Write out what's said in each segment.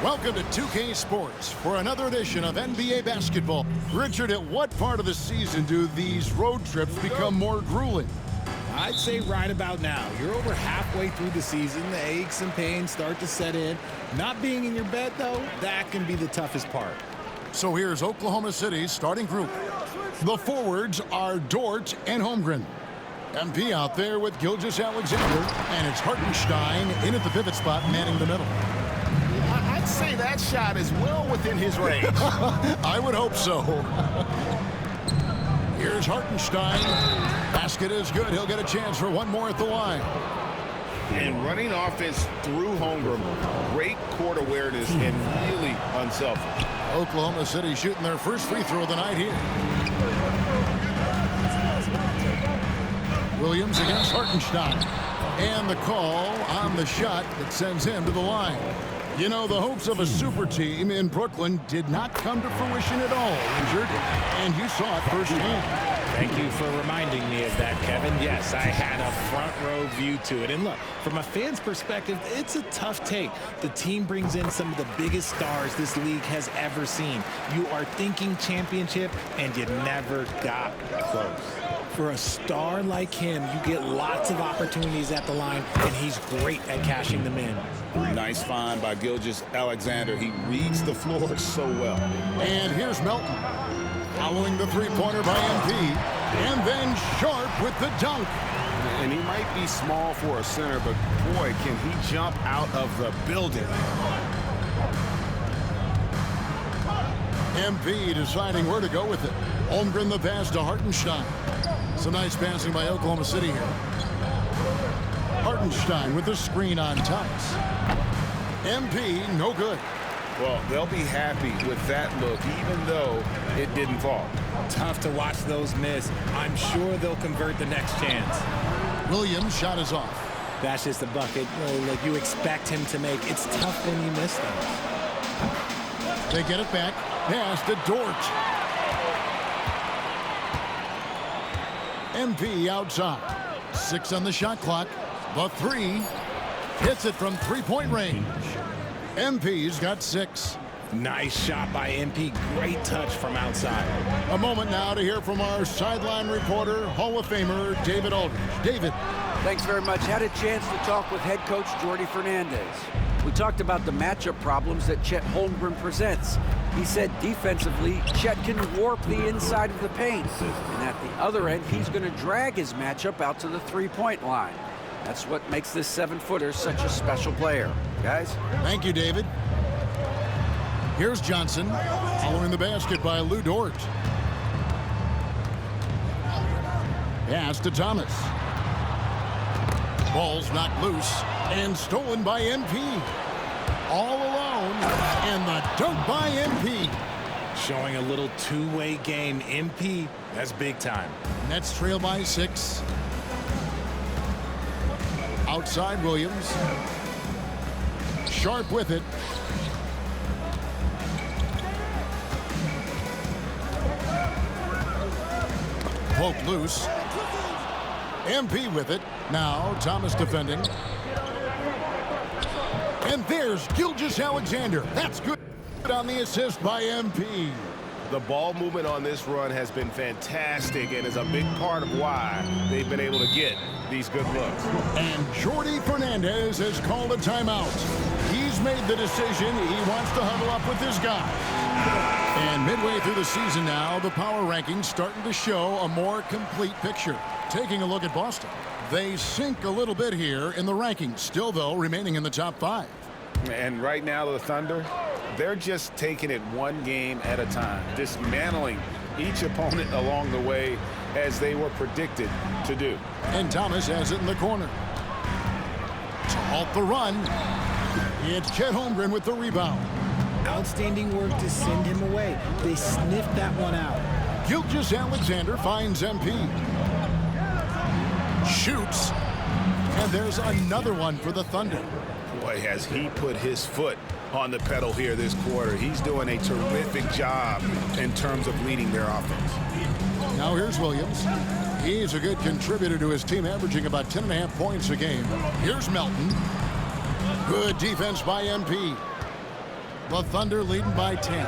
Welcome to 2K Sports for another edition of NBA basketball. Richard, at what part of the season do these road trips become more grueling? I'd say right about now. You're over halfway through the season. The aches and pains start to set in. Not being in your bed, though, that can be the toughest part. So here's Oklahoma City's starting group. The forwards are Dort and Holmgren. MP out there with Gilgeous-Alexander, and it's Hartenstein in at the pivot spot, manning the middle. I'd say that shot is well within his range. I would hope so. Here's Hartenstein. Basket is good. He'll get a chance for one more at the line. And running offense through Holmgren, great court awareness and really unselfish. Oklahoma City shooting their first free throw of the night here. Williams against Hartenstein. And the call on the shot that sends him to the line. You know, the hopes of a super team in Brooklyn did not come to fruition at all, Richard. And you saw it firsthand. Thank you for reminding me of that, Kevin. Yes, I had a front row view to it. And look, from a fan's perspective, it's a tough take. The team brings in some of the biggest stars this league has ever seen. You are thinking championship, and you never got close. For a star like him, you get lots of opportunities at the line, and he's great at cashing them in. Nice find by Gilgeous-Alexander. He reads the floor so well. And here's Melton. Following the three-pointer by MP. And then Sharp with the dunk. And he might be small for a center, but boy, can he jump out of the building. MP deciding where to go with it. Holmgren the pass to Hartenstein. Some nice passing by Oklahoma City here. Hartenstein with the screen on Thomas. MP, no good. Well, they'll be happy with that look, even though it didn't fall. Tough to watch those miss. I'm sure they'll convert the next chance. Williams' shot is off. That's just a bucket like you expect him to make. It's tough when you miss them. They get it back. Pass to Dort. MP outside. 6 on the shot clock. The three. Hits it from three-point range. MP's got 6. Nice shot by MP. Great touch from outside. A moment now to hear from our sideline reporter, Hall of Famer David Aldridge. David. Thanks very much. Had a chance to talk with head coach Jordi Fernandez. We talked about the matchup problems that Chet Holmgren presents. He said defensively, Chet can warp the inside of the paint. And at the other end, he's going to drag his matchup out to the three-point line. That's what makes this 7-footer such a special player. Guys? Thank you, David. Here's Johnson, following the basket by Lou Dort. Pass to Thomas. Ball's knocked loose and stolen by MP. All alone, and the dunk by MP. Showing a little two-way game. MP, that's big time. Nets trail by 6. Outside Williams. Sharp with it. Poke loose. MP with it. Now Thomas defending. And there's Gilgeous-Alexander. That's good on the assist by MP. The ball movement on this run has been fantastic and is a big part of why they've been able to get these good looks. And Jordi Fernandez has called a timeout. He's made the decision. He wants to huddle up with his guys. And midway through the season now, the power rankings starting to show a more complete picture. Taking a look at Boston. They sink a little bit here in the rankings, still, though, remaining in the top 5. And right now, the Thunder, they're just taking it one game at a time, dismantling each opponent along the way as they were predicted to do. And Thomas has it in the corner. To halt the run, it's Chet Holmgren with the rebound. Outstanding work to send him away. They sniffed that one out. Gilgeous-Alexander finds MP. Shoots. And there's another one for the Thunder. Boy, has he put his foot on the pedal here this quarter. He's doing a terrific job in terms of leading their offense. Now here's Williams. He's a good contributor to his team, averaging about 10.5 points a game. Here's Melton. Good defense by MP. The Thunder leading by 10.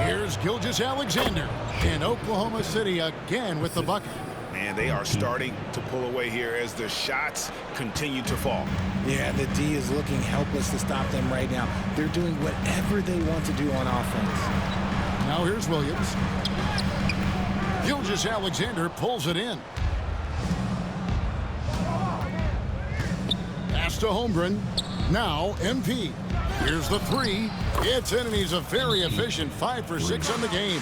Here's Gilgeous-Alexander. And Oklahoma City again with the bucket. And they are starting to pull away here as the shots continue to fall. Yeah, the D is looking helpless to stop them right now. They're doing whatever they want to do on offense. Now here's Williams. Gilgeous-Alexander pulls it in. Pass to Holmgren. Now MP. Here's the three. It's in, and he's a very efficient 5 for 6 on the game.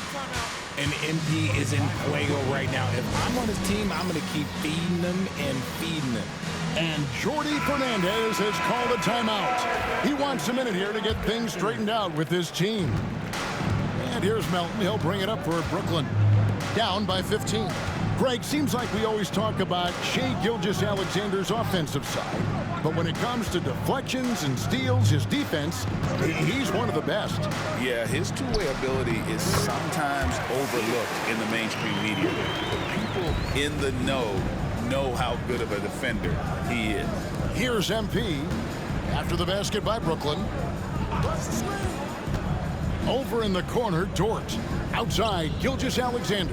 And MP is in fuego right now. If I'm on his team, I'm going to keep feeding them and feeding them. And Jordi Fernandez has called a timeout. He wants a minute here to get things straightened out with his team. And here's Melton. He'll bring it up for Brooklyn. Down by 15. Greg, seems like we always talk about Shai Gilgeous-Alexander's offensive side. But when it comes to deflections and steals, his defense, he's one of the best. Yeah, his two-way ability is sometimes overlooked in the mainstream media. People in the know how good of a defender he is. Here's MP after the basket by Brooklyn. Over in the corner, Dort. Outside, Gilgeous-Alexander.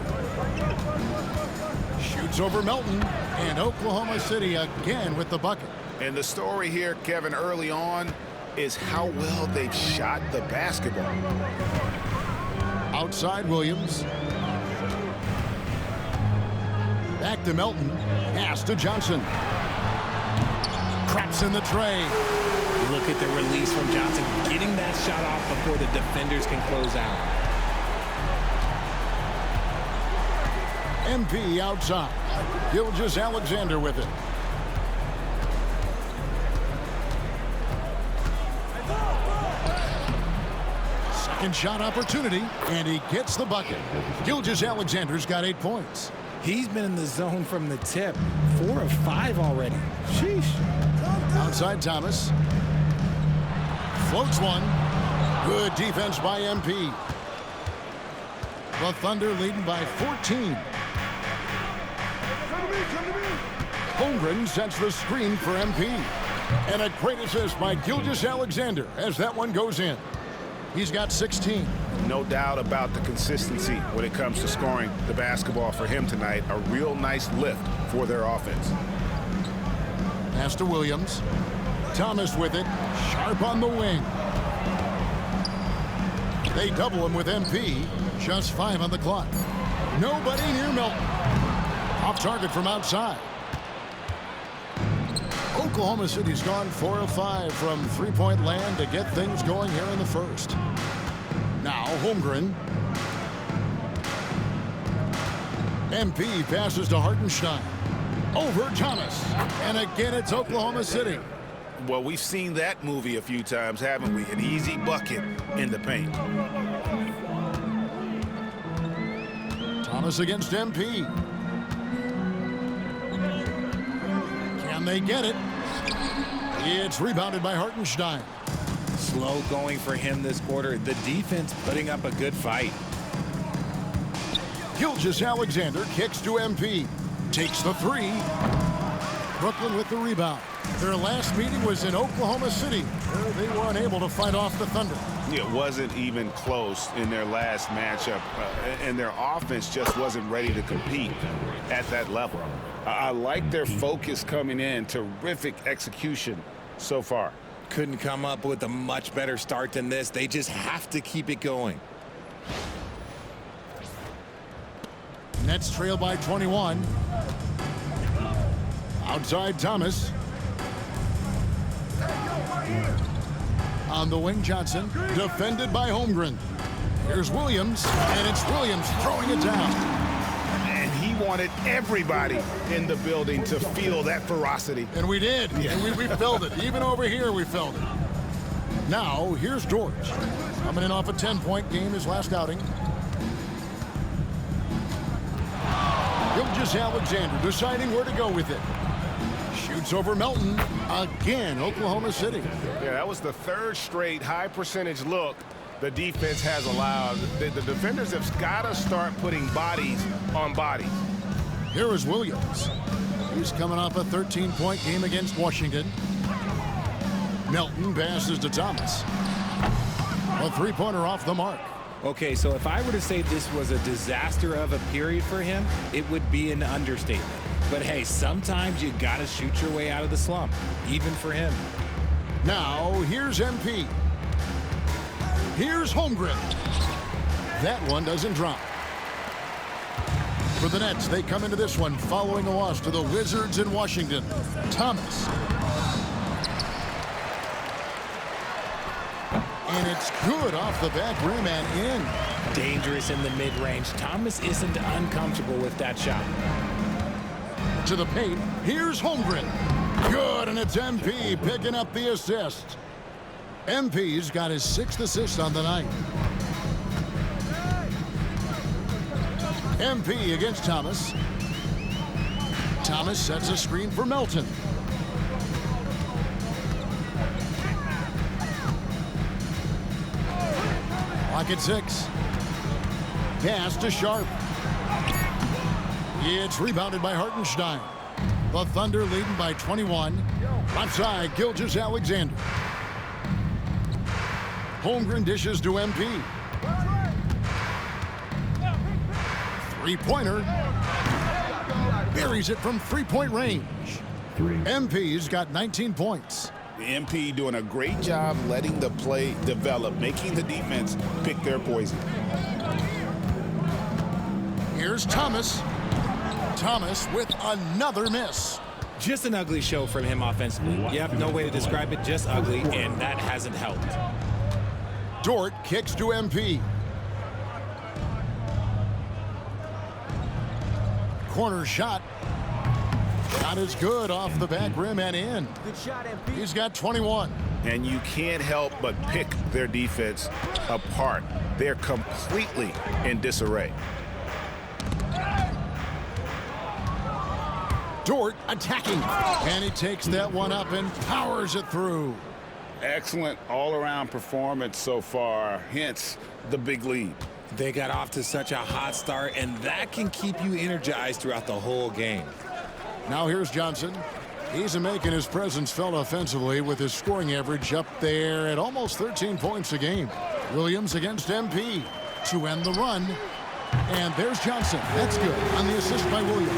Shoots over Melton, and Oklahoma City again with the bucket. And the story here, Kevin, early on is how well they've shot the basketball. Outside Williams. Back to Melton. Pass to Johnson. Traps in the tray. Look at the release from Johnson, getting that shot off before the defenders can close out. MP outside. Gilgeous-Alexander with it. Second shot opportunity, and he gets the bucket. Gilgeous-Alexander's got 8 points. He's been in the zone from the tip. 4 of 5 already. Sheesh. Outside Thomas. Floats one. Good defense by MP. The Thunder leading by 14. Holmgren sets the screen for MP. And a great assist by Gilgeous-Alexander as that one goes in. He's got 16. No doubt about the consistency when it comes to scoring the basketball for him tonight. A real nice lift for their offense. Pass to Williams. Thomas with it. Sharp on the wing. They double him with MP. Just 5 on the clock. Nobody near Melton. Off target from outside. Oklahoma City's gone 4 of 5 from three-point land to get things going here in the first. Now Holmgren. MP passes to Hartenstein. Over Thomas. And again, it's Oklahoma City. Well, we've seen that movie a few times, haven't we? An easy bucket in the paint. Thomas against MP. Can they get it? It's rebounded by Hartenstein. Slow going for him this quarter. The defense putting up a good fight. Gilgeous-Alexander kicks to MP. Takes the three. Brooklyn with the rebound. Their last meeting was in Oklahoma City, where they were unable to fight off the Thunder. It wasn't even close in their last matchup, and their offense just wasn't ready to compete at that level. I like their focus coming in. Terrific execution so far. Couldn't come up with a much better start than this. They just have to keep it going. Nets trail by 21. Outside Thomas. On the wing, Johnson. Defended by Holmgren. Here's Williams, and it's Williams throwing it down. And he wanted everybody in the building to feel that ferocity. And we did. Yeah. And we felt it. Even over here, we felt it. Now, here's George. Coming in off a 10-point game his last outing. Gilgeous-Alexander deciding where to go with it. Shoots over Melton. Again, Oklahoma City. Yeah, that was the third straight high percentage look the defense has allowed. The defenders have got to start putting bodies on bodies. Here is Williams. He's coming off a 13-point game against Washington. Melton passes to Thomas. A three-pointer off the mark. Okay, so if I were to say this was a disaster of a period for him, it would be an understatement. But hey, sometimes you gotta shoot your way out of the slump, even for him. Now, here's MP. Here's Holmgren. That one doesn't drop. For the Nets, they come into this one following a loss to the Wizards in Washington. Thomas. And it's good off the back rim and in. Dangerous in the mid-range. Thomas isn't uncomfortable with that shot. To the paint, here's Holmgren. Good, and it's MP picking up the assist. MP's got his 6th assist on the night. MP against Thomas. Thomas sets a screen for Melton. Clock at 6. Pass to Sharp. It's rebounded by Hartenstein. The Thunder leading by 21. Left side, Gilgeous-Alexander. Holmgren dishes to MP. Three-pointer. Buries it from three-point range. MP's got 19 points. The MP doing a great job letting the play develop, making the defense pick their poison. Here's Thomas. Thomas with another miss. Just an ugly show from him offensively. Yep, no way to describe it, just ugly, and that hasn't helped. Dort kicks to MP. Corner shot. Not as good off the back rim and in. Good shot, MP. He's got 21. And you can't help but pick their defense apart. They're completely in disarray. Dort attacking. And he takes that one up and powers it through. Excellent all-around performance so far, hence the big lead. They got off to such a hot start, and that can keep you energized throughout the whole game. Now here's Johnson. He's making his presence felt offensively with his scoring average up there at almost 13 points a game. Williams against MP to end the run. And there's Johnson. That's good on the assist by Williams.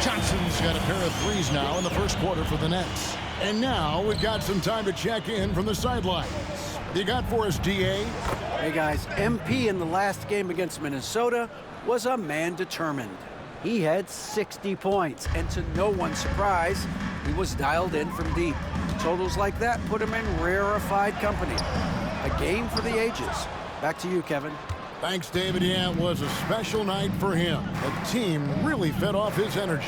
Johnson's got a pair of threes now in the first quarter for the Nets. And now we've got some time to check in from the sidelines. What you got for us, DA? Hey guys, MP in the last game against Minnesota was a man determined. He had 60 points, and to no one's surprise, he was dialed in from deep. Totals like that put him in rarefied company. A game for the ages. Back to you, Kevin. Thanks, David. Yeah, it was a special night for him. The team really fed off his energy.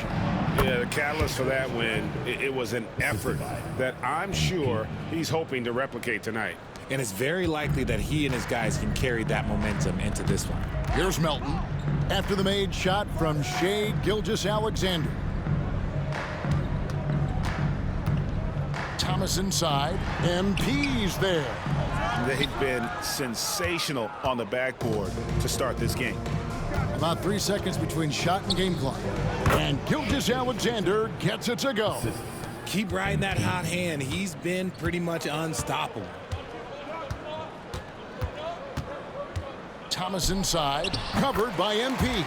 Yeah, the catalyst for that win, it was an effort that I'm sure he's hoping to replicate tonight. And it's very likely that he and his guys can carry that momentum into this one. Here's Melton after the made shot from Shai Gilgeous-Alexander. Thomas inside. MP's there. They've been sensational on the backboard to start this game. About 3 seconds between shot and game clock. And Gilgeous-Alexander gets it to go. Keep riding that hot hand. He's been pretty much unstoppable. Thomas inside, covered by MP.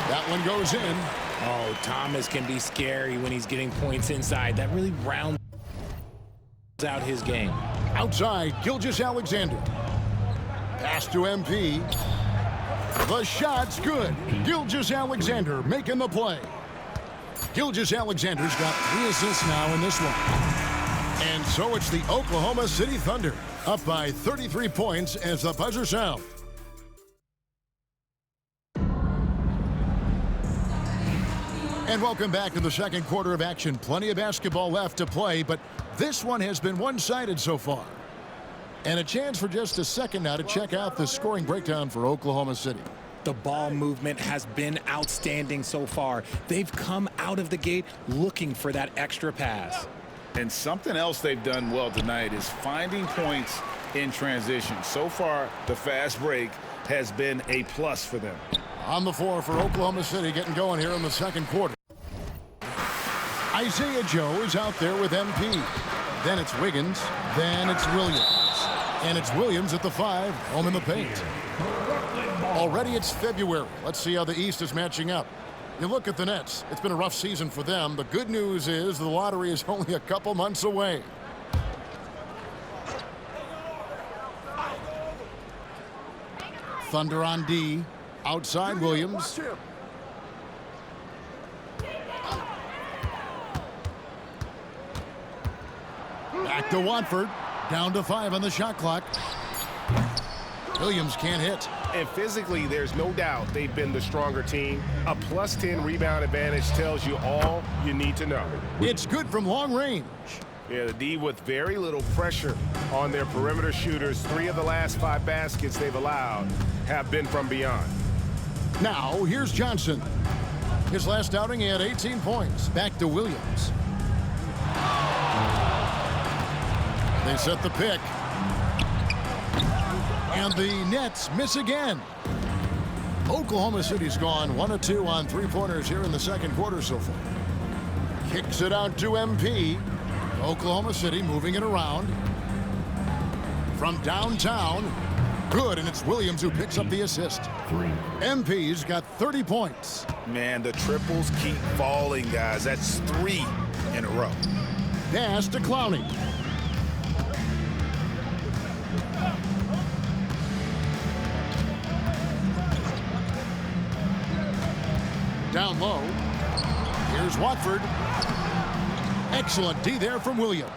That one goes in. Oh, Thomas can be scary when he's getting points inside. That really rounds out his game. Outside, Gilgeous-Alexander. Pass to MP. The shot's good. Gilgeous-Alexander making the play. Gilgeous-Alexander's got 3 assists now in this one. And so it's the Oklahoma City Thunder, up by 33 points as the buzzer sounds. And welcome back to the second quarter of action. Plenty of basketball left to play, but this one has been one-sided so far. And a chance for just a second now to check out the scoring breakdown for Oklahoma City. The ball movement has been outstanding so far. They've come out of the gate looking for that extra pass. And something else they've done well tonight is finding points in transition. So far, the fast break has been a plus for them. on the floor for Oklahoma City, getting going here in the second quarter. Isaiah Joe is out there with MP. Then it's Wiggins. Then it's Williams. And it's Williams at the 5, home in the paint. Already it's February. Let's see how the East is matching up. You look at the Nets. It's been a rough season for them. The good news is the lottery is only a couple months away. Thunder on D. Outside Williams. Back to Watford. Down to 5 on the shot clock. Williams can't hit. And physically, there's no doubt they've been the stronger team. A plus 10 rebound advantage tells you all you need to know. It's good from long range. Yeah, the D with very little pressure on their perimeter shooters. 3 of the last 5 baskets they've allowed have been from beyond. Now, here's Johnson. His last outing, he had 18 points. Back to Williams. They set the pick. And the Nets miss again. Oklahoma City's gone 1 of 2 on 3-pointers here in the second quarter so far. Kicks it out to MP. Oklahoma City moving it around. From downtown. Good, and it's Williams who picks up the assist. MP's got 30 points. Man, the triples keep falling, guys. That's 3 in a row. Pass to Clowney. Down low. Here's Watford. Excellent D there from Williams.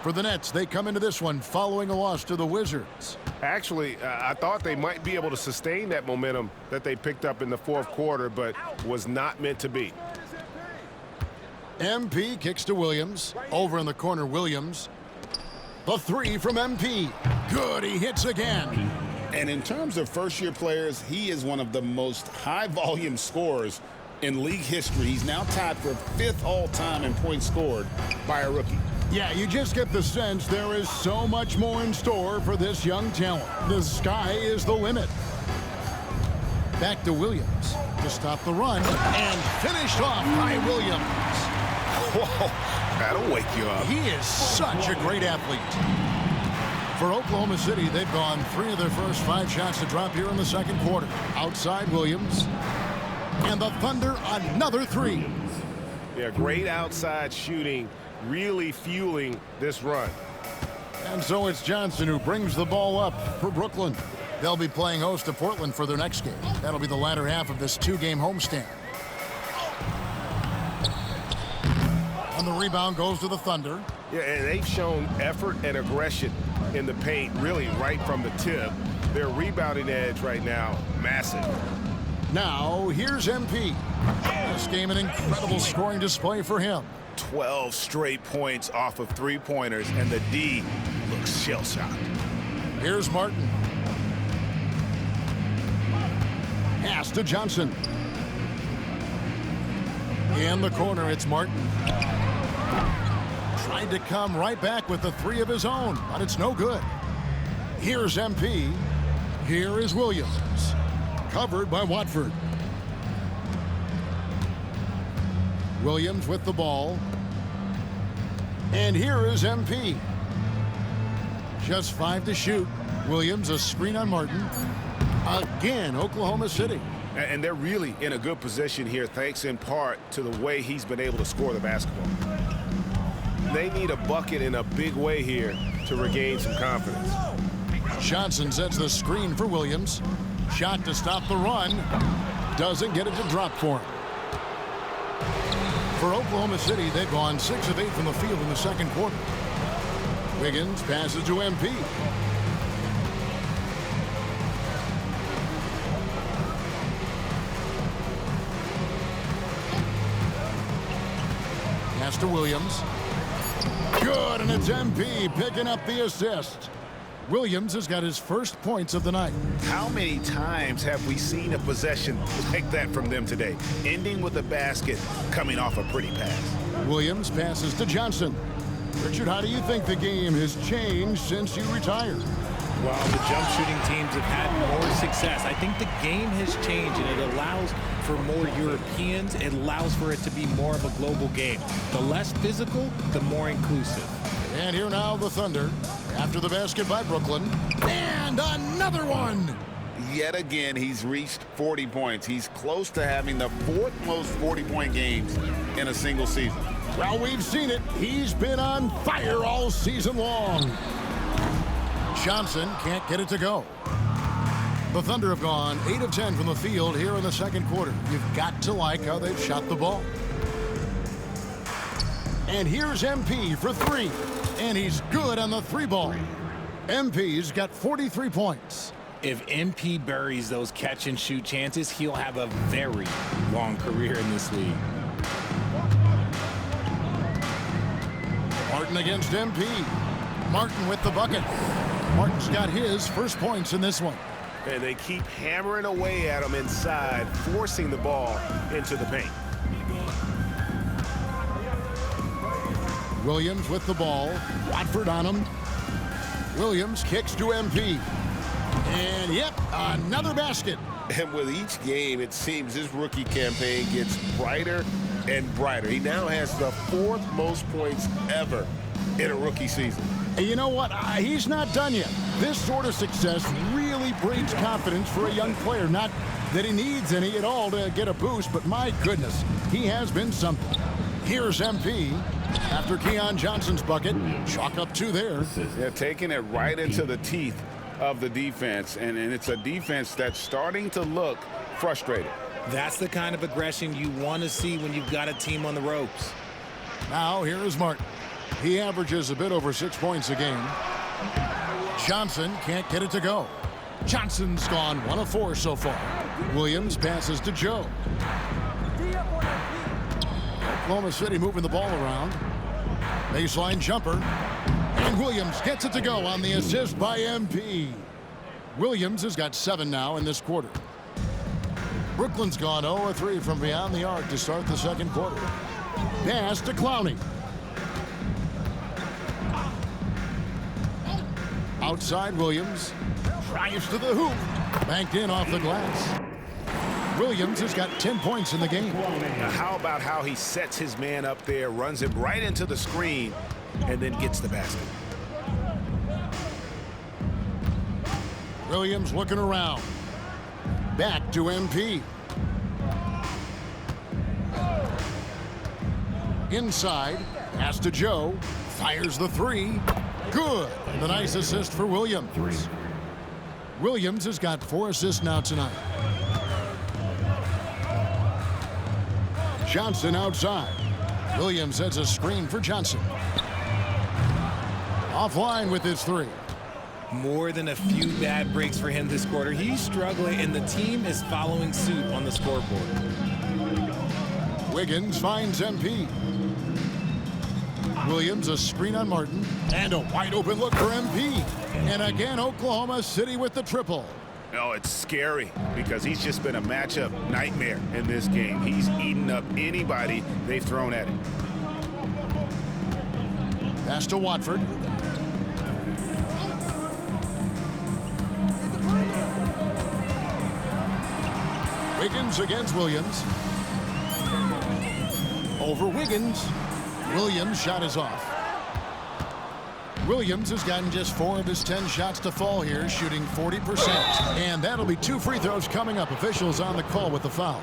For the Nets, they come into this one following a loss to the Wizards. Actually, I thought they might be able to sustain that momentum that they picked up in the fourth quarter, but was not meant to be. MP kicks to Williams. Over in the corner, Williams. The 3 from MP. Good, he hits again. And in terms of first-year players, he is one of the most high-volume scorers in league history. He's now tied for 5th all-time in points scored by a rookie. Yeah, you just get the sense there is so much more in store for this young talent. The sky is the limit. Back to Williams to stop the run and finished off by Williams. Whoa, that'll wake you up. He is such a great athlete. For Oklahoma City, they've gone 3 of their first 5 shots to drop here in the second quarter. Outside Williams. And the Thunder another 3. Yeah, great outside shooting, really fueling this run. And so it's Johnson who brings the ball up for Brooklyn. They'll be playing host to Portland for their next game. That'll be the latter half of this 2-game homestand. And the rebound goes to the Thunder. Yeah, and they've shown effort and aggression in the paint, really right from the tip. Their rebounding edge right now, massive. Now, here's MP. This game, an incredible scoring display for him. 12 straight points off of 3-pointers, and the D looks shell-shocked. Here's Martin. Pass to Johnson. In the corner, it's Martin. Tried to come right back with the 3 of his own, but it's no good. Here's MP. Here is Williams. Covered by Watford. Williams with the ball. And here is MP. Just 5 to shoot. Williams, a screen on Martin. Again, Oklahoma City. And they're really in a good position here, thanks in part to the way he's been able to score the basketball. They need a bucket in a big way here to regain some confidence. Johnson sets the screen for Williams. Shot to stop the run. Doesn't get it to drop for him. For Oklahoma City, they've gone 6 of 8 from the field in the second quarter. Wiggins passes to MP. Pass to Williams. Good, and it's MP picking up the assist. Williams has got his first points of the night. How many times have we seen a possession like that from them today, ending with a basket coming off a pretty pass? Williams passes to Johnson. Richard, how do you think the game has changed since you retired? Well, the jump shooting teams have had more success. I think the game has changed, and it allows for more Europeans. It allows for it to be more of a global game. The less physical, the more inclusive. And here now the Thunder after the basket by Brooklyn. And another one. Yet again, he's reached 40 points. He's close to having the 4th most 40-point games in a single season. Well, we've seen it. He's been on fire all season long. Johnson can't get it to go. The Thunder have gone 8 of 10 from the field here in the second quarter. You've got to like how they've shot the ball. And here's MP for 3. And he's good on the 3-ball. MP's got 43 points. If MP buries those catch-and-shoot chances, he'll have a very long career in this league. Martin against MP. Martin with the bucket. Martin's got his first points in this one. And they keep hammering away at him inside, forcing the ball into the paint. Williams with the ball. Watford on him. Williams kicks to MP. And, yep, another basket. And with each game, it seems his rookie campaign gets brighter and brighter. He now has the 4th most points ever in a rookie season. And you know what? He's not done yet. This sort of success really breeds confidence for a young player. Not that he needs any at all to get a boost, but my goodness, he has been something. Here's MP. After Keon Johnson's bucket, chalk up 2 there. Yeah, taking it right into the teeth of the defense, and it's a defense that's starting to look frustrated. That's the kind of aggression you want to see when you've got a team on the ropes. Now here is Martin. He averages a bit over 6 points a game. Johnson can't get it to go. Johnson's gone 1 of 4 so far. Williams passes to Joe. Oklahoma City moving the ball around. Baseline jumper. And Williams gets it to go on the assist by MP. Williams has got 7 now in this quarter. Brooklyn's gone 0 of 3 from beyond the arc to start the second quarter. Pass to Clowney. Outside Williams. Drives to the hoop. Banked in off the glass. Williams has got 10 points in the game. Now, how about how he sets his man up there, runs him right into the screen, and then gets the basket. Williams looking around. Back to MP. Inside. Pass to Joe. Fires the 3. Good. And a nice assist for Williams. Williams has got 4 assists now tonight. Johnson outside. Williams sets a screen for Johnson. Offline with his 3. More than a few bad breaks for him this quarter. He's struggling, and the team is following suit on the scoreboard. Wiggins finds MP. Williams a screen on Martin. And a wide open look for MP. And again, Oklahoma City with the triple. Oh, it's scary because he's just been a matchup nightmare in this game. He's eaten up anybody they've thrown at him. Pass to Watford. Wiggins against Williams. Over Wiggins. Williams' shot is off. Williams has gotten just 4 of his 10 shots to fall here, shooting 40%. And that'll be 2 free throws coming up. Officials on the call with the foul.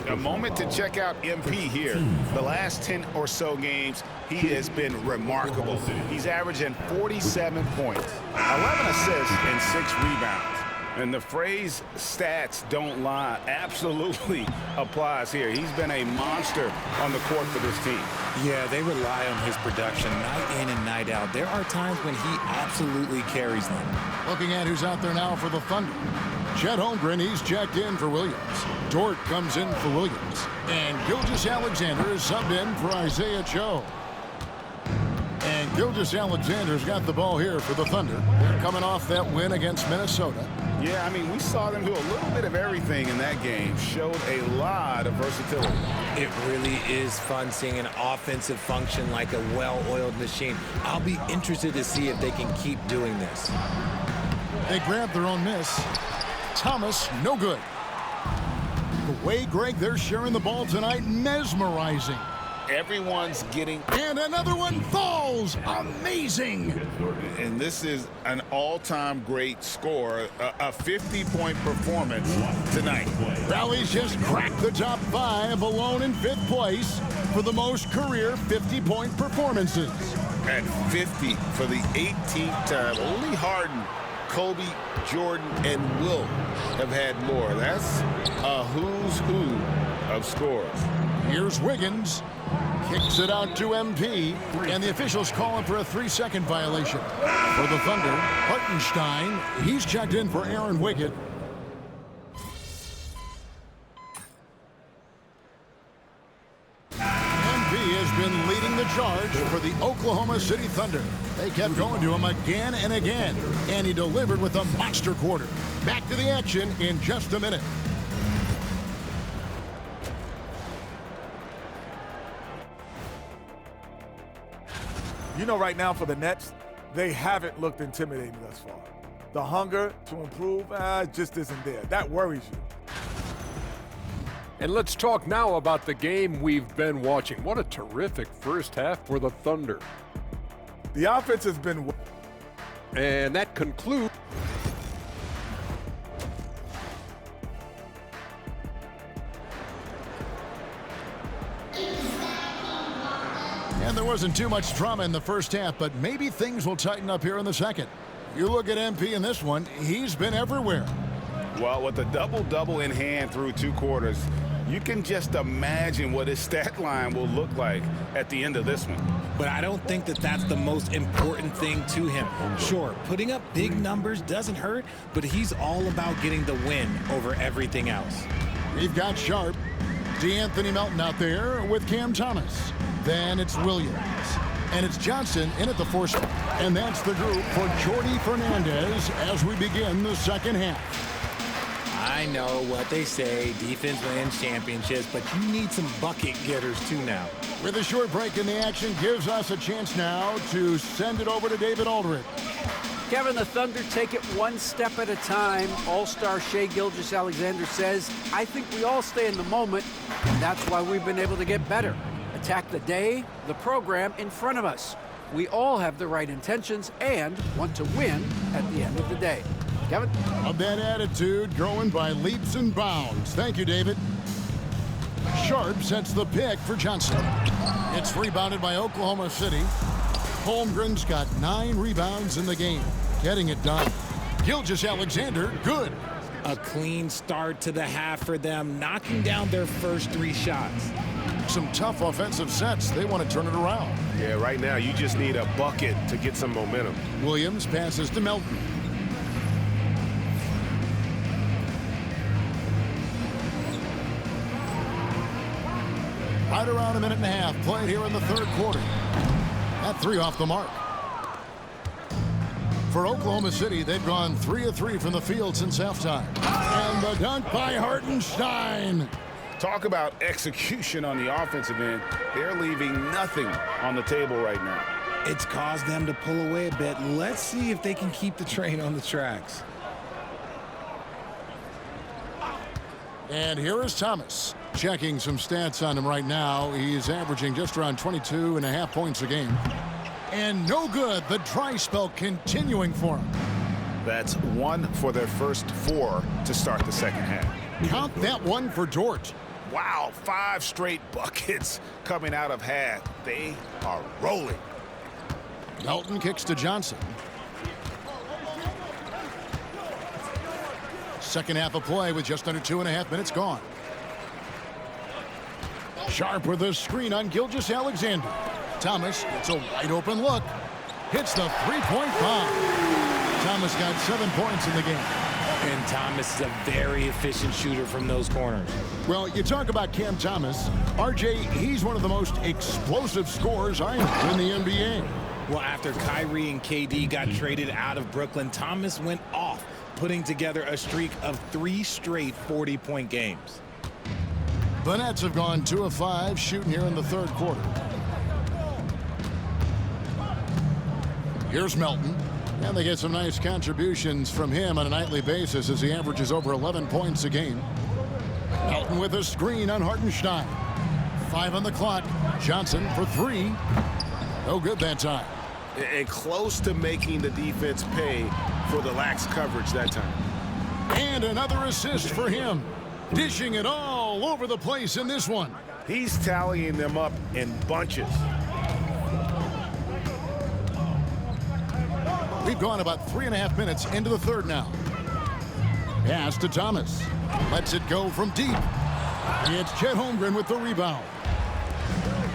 A moment to check out MP here. The last 10 or so games, he has been remarkable. He's averaging 47 points, 11 assists, and 6 rebounds. And the phrase stats don't lie absolutely applies here. He's been a monster on the court for this team. Yeah, they rely on his production night in and night out. There are times when he absolutely carries them. Looking at who's out there now for the Thunder. Chet Holmgren, he's checked in for Williams. Dort comes in for Williams. And Gilgeous-Alexander is subbed in for Isaiah Joe. And Gilgeous-Alexander's got the ball here for the Thunder. They're coming off that win against Minnesota. Yeah, I mean, we saw them do a little bit of everything in that game. Showed a lot of versatility. It really is fun seeing an offensive function like a well-oiled machine. I'll be interested to see if they can keep doing this. They grab their own miss. Thomas, no good. The way, Greg, they're sharing the ball tonight, mesmerizing. Everyone's getting... And another one falls. Amazing. And this is an all-time great score, a 50-point performance tonight. Rally's just cracked the top 5, alone in 5th place for the most career 50-point performances. At 50 for the 18th time. Only Harden, Kobe, Jordan, and Wilt have had more. That's a who's who of scores. Here's Wiggins. Kicks it out to MP, and the officials call him for a 3-second violation. For the Thunder, Hartenstein, he's checked in for Aaron Wiggett. MP has been leading the charge for the Oklahoma City Thunder. They kept going to him again and again, and he delivered with a monster quarter. Back to the action in just a minute. You know, right now for the Nets, they haven't looked intimidating thus far. The hunger to improve just isn't there. That worries you. And let's talk now about the game we've been watching. What a terrific first half for the Thunder. The offense has been... And that concludes... And there wasn't too much drama in the first half, but maybe things will tighten up here in the second. You look at MP in this one, he's been everywhere. Well, with a double-double in hand through 2 quarters, you can just imagine what his stat line will look like at the end of this one. But I don't think that that's the most important thing to him. Sure, putting up big numbers doesn't hurt, but he's all about getting the win over everything else. We've got Sharp, DeAnthony Melton out there with Cam Thomas. Then it's Williams. And it's Johnson in at the 4 spot. And that's the group for Jordi Fernandez as we begin the second half. I know what they say, defense wins championships, but you need some bucket getters too now. With a short break in the action, gives us a chance now to send it over to David Aldridge. Kevin, the Thunder take it one step at a time. All-star Shai Gilgeous-Alexander says, I think we all stay in the moment, and that's why we've been able to get better. Attack the day, the program in front of us. We all have the right intentions and want to win at the end of the day. Kevin? Of that attitude growing by leaps and bounds. Thank you, David. Sharp sets the pick for Johnson. It's rebounded by Oklahoma City. Holmgren's got 9 rebounds in the game. Getting it done. Gilgeous-Alexander, good. A clean start to the half for them, knocking down their first 3 shots. Some tough offensive sets. They want to turn it around. Yeah, right now you just need a bucket to get some momentum. Williams passes to Melton. Right around a minute and a half played here in the third quarter. That 3 off the mark. For Oklahoma City, they've gone 3 of 3 from the field since halftime. And the dunk by Hartenstein. Talk about execution on the offensive end. They're leaving nothing on the table right now. It's caused them to pull away a bit. Let's see if they can keep the train on the tracks. And here is Thomas. Checking some stats on him right now. He's averaging just around 22.5 points a game. And no good. The dry spell continuing for him. That's 1 for their first 4 to start the second half. Count that one for Dort. Wow, 5 straight buckets coming out of half. They are rolling. Melton kicks to Johnson. Second half of play with just under 2.5 minutes gone. Sharp with a screen on Gilgeous-Alexander. Thomas gets a wide open look. Hits the 3-point bomb. Thomas got 7 points in the game. And Thomas is a very efficient shooter from those corners. Well, you talk about Cam Thomas. RJ, he's one of the most explosive scorers I know in the NBA. Well, after Kyrie and KD got traded out of Brooklyn, Thomas went off, putting together a streak of 3 straight 40-point games. The Nets have gone 2 of 5 shooting here in the third quarter. Here's Melton. And they get some nice contributions from him on a nightly basis as he averages over 11 points a game. Melton with a screen on Hartenstein. 5 on the clock. Johnson for 3. No good that time. And close to making the defense pay for the lax coverage that time. And another assist for him. Dishing it all over the place in this one. He's tallying them up in bunches. We've gone about 3.5 minutes into the third now. Pass to Thomas. Lets it go from deep. It's Chet Holmgren with the rebound.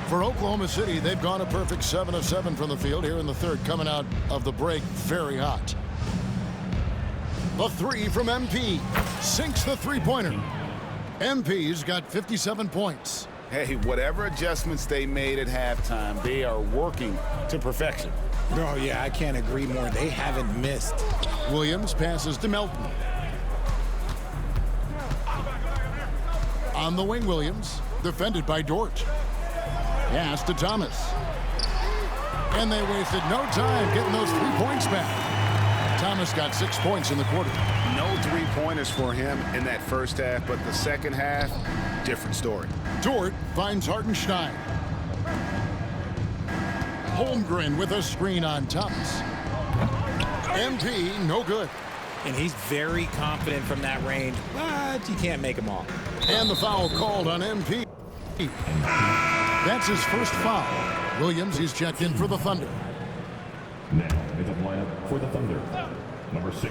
For Oklahoma City, they've gone a perfect 7 of 7 from the field here in the third, coming out of the break very hot. The 3 from MP. Sinks the three-pointer. MP's got 57 points. Hey, whatever adjustments they made at halftime, they are working to perfection. Oh, yeah, I can't agree more. They haven't missed. Williams passes to Melton. On the wing, Williams, defended by Dort. Pass to Thomas. And they wasted no time getting those 3 points back. Thomas got 6 points in the quarter. No three-pointers for him in that first half, but the second half, different story. Dort finds Hartenstein. Holmgren with a screen on Thomas. MP, no good. And he's very confident from that range, but you can't make them all. And the foul called on MP. That's his first foul. Williams, he's checked in for the Thunder. Now into the lineup for the Thunder, number 6,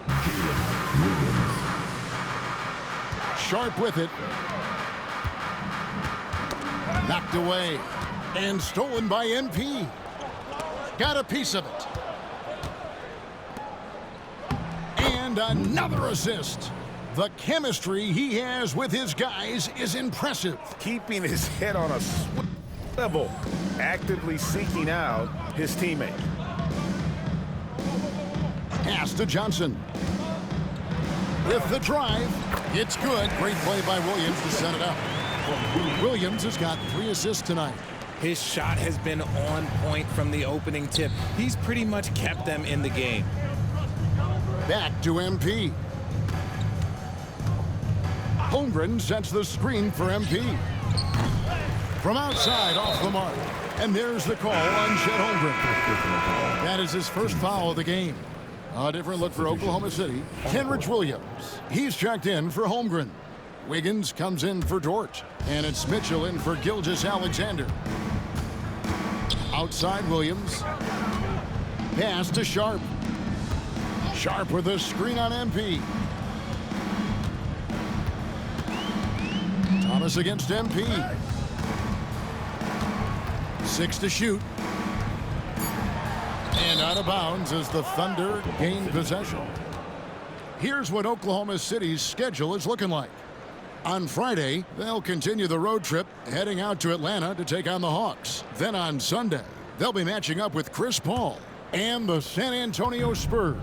Jalen Williams. Sharp with it. Knocked away. And stolen by MP. Got a piece of it. And another assist. The chemistry he has with his guys is impressive. Keeping his head on a swivel, actively seeking out his teammate. Pass to Johnson. With the drive, it's good. Great play by Williams to set it up. Williams has got 3 assists tonight. His shot has been on point from the opening tip. He's pretty much kept them in the game. Back to MP. Holmgren sets the screen for MP. From outside, off the mark. And there's the call on Chet Holmgren. That is his first foul of the game. A different look for Oklahoma City. Kenrich Williams. He's checked in for Holmgren. Wiggins comes in for Dort. And it's Mitchell in for Gilgeous-Alexander. Outside Williams. Pass to Sharp. Sharp with a screen on MP. Thomas against MP. 6 to shoot. And out of bounds as the Thunder gain possession. Here's what Oklahoma City's schedule is looking like. On Friday, they'll continue the road trip, heading out to Atlanta to take on the Hawks. Then on Sunday, they'll be matching up with Chris Paul and the San Antonio Spurs.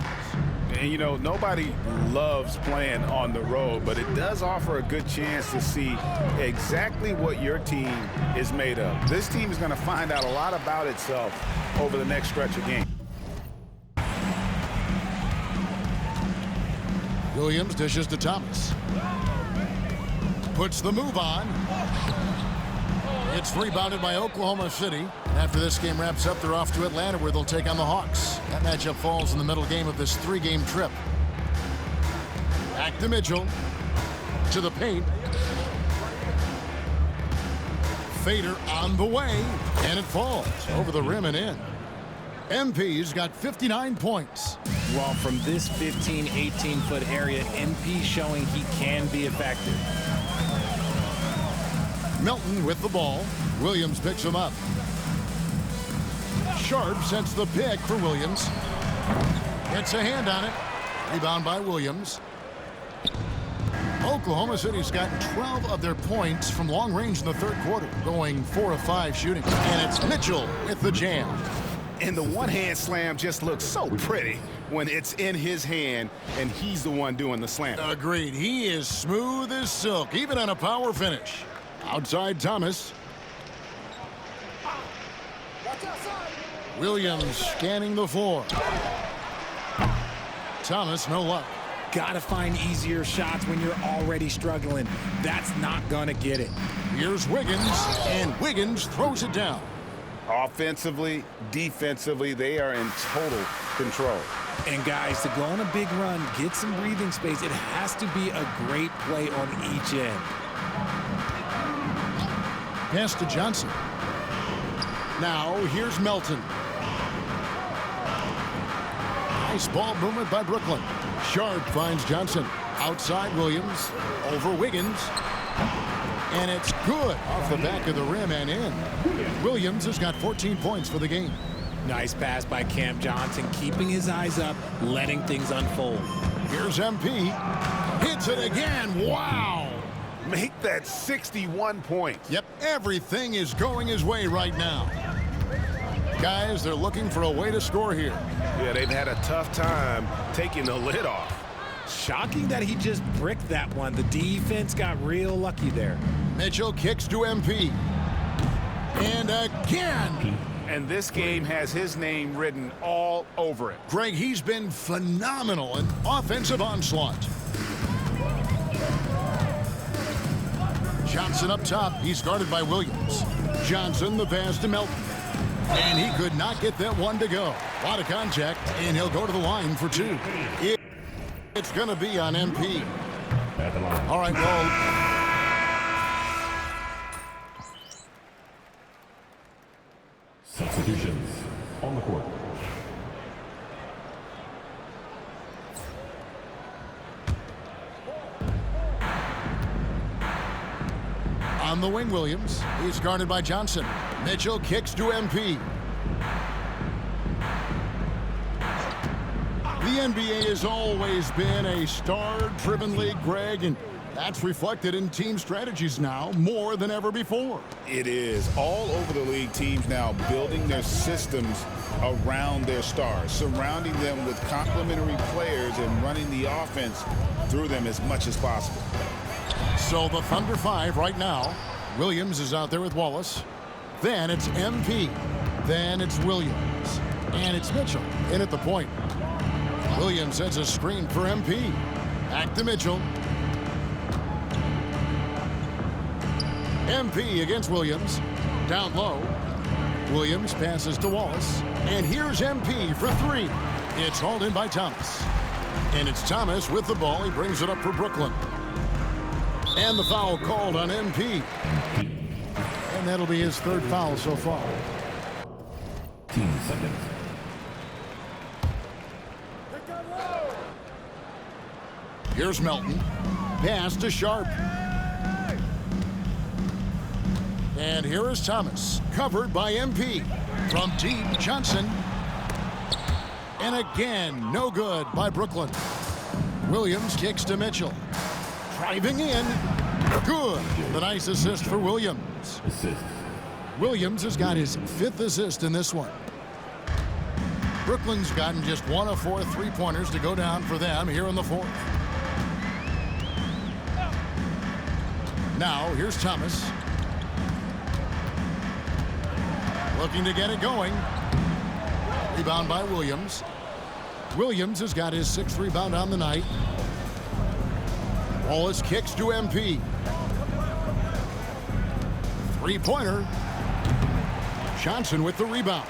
And, you know, nobody loves playing on the road, but it does offer a good chance to see exactly what your team is made of. This team is going to find out a lot about itself over the next stretch of games. Williams dishes to Thomas. Puts the move on. It's rebounded by Oklahoma City. After this game wraps up, they're off to Atlanta where they'll take on the Hawks. That matchup falls in the middle game of this 3-game trip. Back to Mitchell. To the paint. Fader on the way. And it falls over the rim and in. MP's got 59 points. Well, from this 15, 18-foot area, MP showing he can be effective. Melton with the ball. Williams picks him up. Sharp sets the pick for Williams. Gets a hand on it. Rebound by Williams. Oklahoma City's gotten 12 of their points from long range in the third quarter, going 4 of 5 shooting. And it's Mitchell with the jam. And the one-hand slam just looks so pretty when it's in his hand and he's the one doing the slam. Agreed. He is smooth as silk, even on a power finish. Outside Thomas. Williams scanning the floor. Thomas, no luck. Gotta find easier shots when you're already struggling. That's not gonna get it. Here's Wiggins, and Wiggins throws it down. Offensively, defensively, they are in total control. And guys, to go on a big run, get some breathing space, it has to be a great play on each end. Pass to Johnson. Now, here's Melton. Nice ball movement by Brooklyn. Sharp finds Johnson. Outside Williams. Over Wiggins. And it's good off the back of the rim and in. Williams has got 14 points for the game. Nice pass by Cam Johnson, keeping his eyes up, letting things unfold. Here's MP. Hits it again. Wow. Make that 61 points. Yep, everything is going his way right now. Guys, they're looking for a way to score here. Yeah, they've had a tough time taking the lid off. Shocking that he just bricked that one. The defense got real lucky there. Mitchell kicks to MP. And again. And this game has his name written all over it. Greg, he's been phenomenal in offensive onslaught. Johnson up top. He's guarded by Williams. Johnson, the pass to Melton. And he could not get that one to go. A lot of contact, and he'll go to the line for two. It's going to be on MP. At the line. All right, well. Substitutions on the court. On the wing, Williams. He's guarded by Johnson. Mitchell kicks to MP. The NBA has always been a star-driven league, Greg, and that's reflected in team strategies now more than ever before. It is. All over the league, teams now building their systems around their stars, surrounding them with complementary players and running the offense through them as much as possible. So the Thunder 5 right now. Williams is out there with Wallace. Then it's MP. Then it's Williams. And it's Mitchell in at the point. Williams sets a screen for MP. Back to Mitchell. MP against Williams. Down low. Williams passes to Wallace. And here's MP for three. It's hauled in by Thomas. And it's Thomas with the ball. He brings it up for Brooklyn. And the foul called on MP. And that'll be his third foul so far. 15 seconds. Here's Melton. Pass to Sharp. And here is Thomas. Covered by MP. From deep, Johnson. And again, no good by Brooklyn. Williams kicks to Mitchell. Driving in. Good. The nice assist for Williams. Assist. Williams has got his fifth assist in this one. Brooklyn's gotten just one of 4 3-pointers to go down for them here in the fourth. Now, here's Thomas. Looking to get it going. Rebound by Williams. Williams has got his 6th rebound on the night. Wallace kicks to MP. 3-pointer. Johnson with the rebound.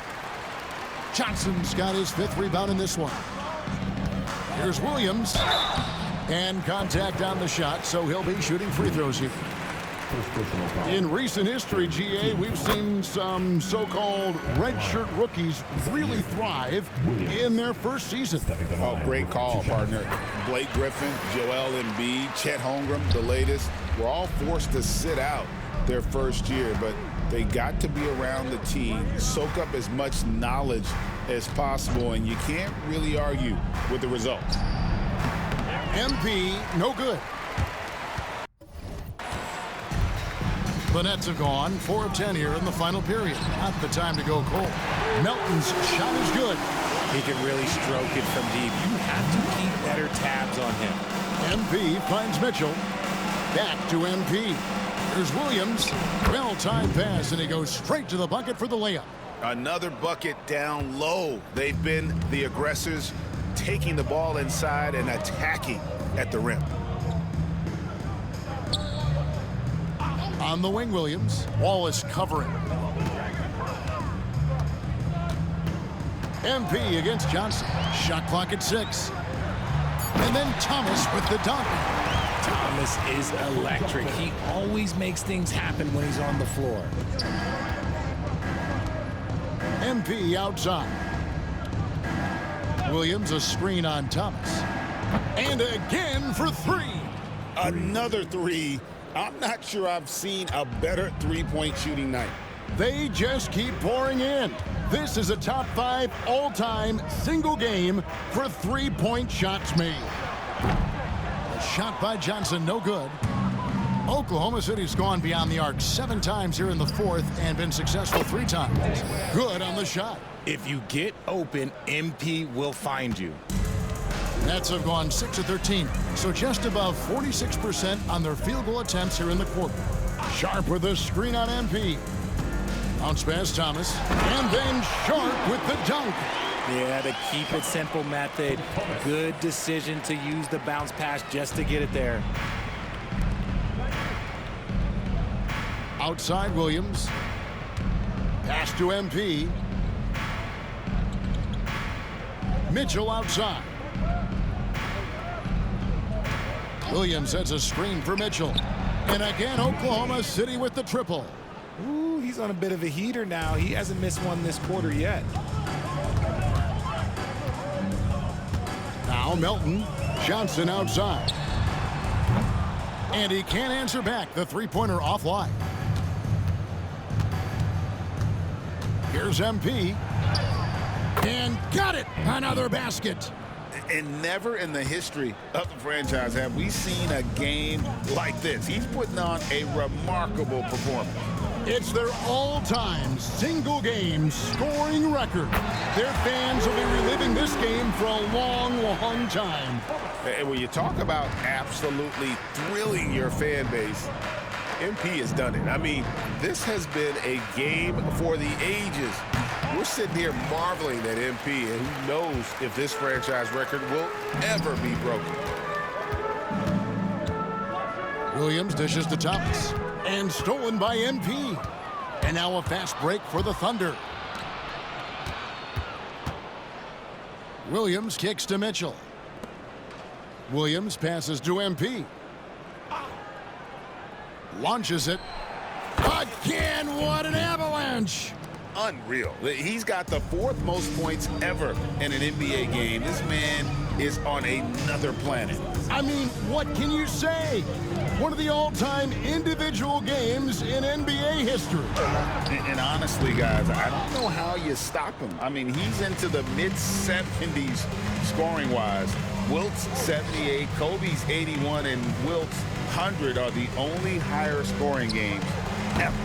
Johnson's got his 5th rebound in this one. Here's Williams. And contact on the shot, so he'll be shooting free throws here. In recent history, GA, we've seen some so-called redshirt rookies really thrive in their first season. Oh, great call, partner. Blake Griffin, Joel Embiid, Chet Holmgren, the latest, were all forced to sit out their first year, but they got to be around the team, soak up as much knowledge as possible, and you can't really argue with the results. MP, no good. The Nets have gone 4 of 10 here in the final period. Not the time to go cold. Melton's shot is good. He can really stroke it from deep. You have to keep better tabs on him. MP finds Mitchell. Back to MP. Here's Williams. Well-timed pass, and he goes straight to the bucket for the layup. Another bucket down low. They've been the aggressors taking the ball inside and attacking at the rim. On the wing, Williams. Wallace covering. MP against Johnson. Shot clock at 6. And then Thomas with the dunk. Thomas is electric. He always makes things happen when he's on the floor. MP outside. Williams a screen on Thomas. And again for 3. Another 3. I'm not sure I've seen a better three-point shooting night. They just keep pouring in. This is a top 5 all-time single game for three-point shots made. A shot by Johnson, no good. Oklahoma City's gone beyond the arc 7 times here in the 4th and been successful 3 times. Good on the shot. If you get open, MP will find you. Nets have gone 6 of 13, so just above 46% on their field goal attempts here in the quarter. Sharp with a screen on MP. Bounce pass Thomas, and then Sharp with the dunk. Yeah, to keep it simple method. Good decision to use the bounce pass just to get it there. Outside Williams. Pass to MP. Mitchell outside. Williams has a screen for Mitchell. And again, Oklahoma City with the triple. Ooh, he's on a bit of a heater now. He hasn't missed one this quarter yet. Now Melton. Johnson outside. And he can't answer back. The three-pointer offline. Here's MP. And got it! Another basket. And never in the history of the franchise have we seen a game like this. He's putting on a remarkable performance. It's their all-time single-game scoring record. Their fans will be reliving this game for a long, long time. And when you talk about absolutely thrilling your fan base, MP has done it. I mean, this has been a game for the ages. We're sitting here marveling at MP, and who knows if this franchise record will ever be broken. Williams dishes to Thomas. And stolen by MP. And now a fast break for the Thunder. Williams kicks to Mitchell. Williams passes to MP. Launches it. Again, what an avalanche! Unreal. He's got the 4th most points ever in an NBA game. This man is on another planet. I mean, what can you say? One of the all-time individual games in NBA history. And honestly, guys, I don't know how you stop him. I mean, he's into the mid-70s scoring-wise. Wilt's 78, Kobe's 81, and Wilt's 100 are the only higher scoring games ever.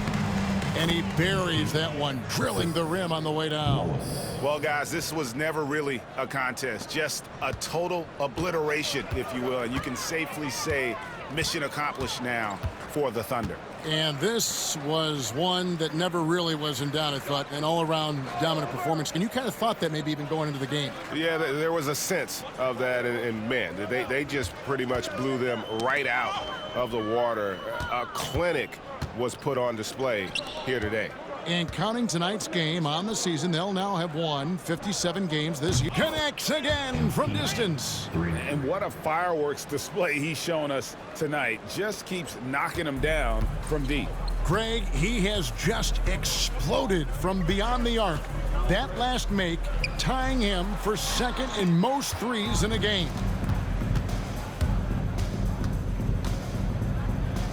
And he buries that one, drilling the rim on the way down. Well, guys, this was never really a contest, just a total obliteration, if you will. And you can safely say mission accomplished now for the Thunder. And this was one that never really was in doubt, I thought, an all-around dominant performance. And you kind of thought that maybe even going into the game. Yeah, there was a sense of that, and man, they just pretty much blew them right out of the water. A clinic was put on display here today. And counting tonight's game on the season, they'll now have won 57 games this year. Connects again from distance. And what a fireworks display he's shown us tonight. Just keeps knocking them down from deep. Craig, he has just exploded from beyond the arc. That last make tying him for 2nd in most threes in a game.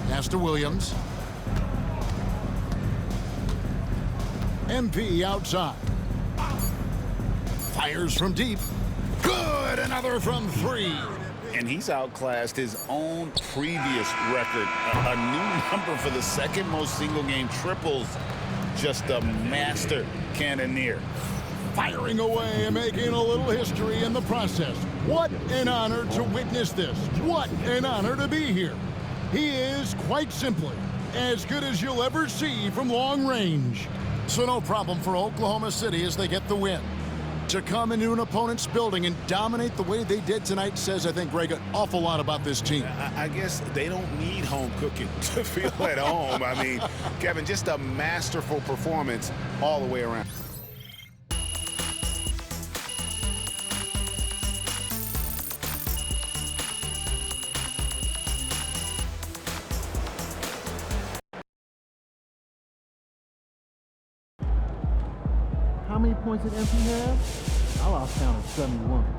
Pass to Williams. MP outside. Fires from deep. Good! Another from 3. And he's outclassed his own previous record. A new number for the 2nd most single-game triples. Just a master cannoneer. Firing away and making a little history in the process. What an honor to witness this. What an honor to be here. He is, quite simply, as good as you'll ever see from long range. So no problem for Oklahoma City as they get the win. To come into an opponent's building and dominate the way they did tonight says, I think, Greg, an awful lot about this team. I guess they don't need home cooking to feel at home. I mean, Kevin, just a masterful performance all the way around. How many points did MP have? I lost count of 71.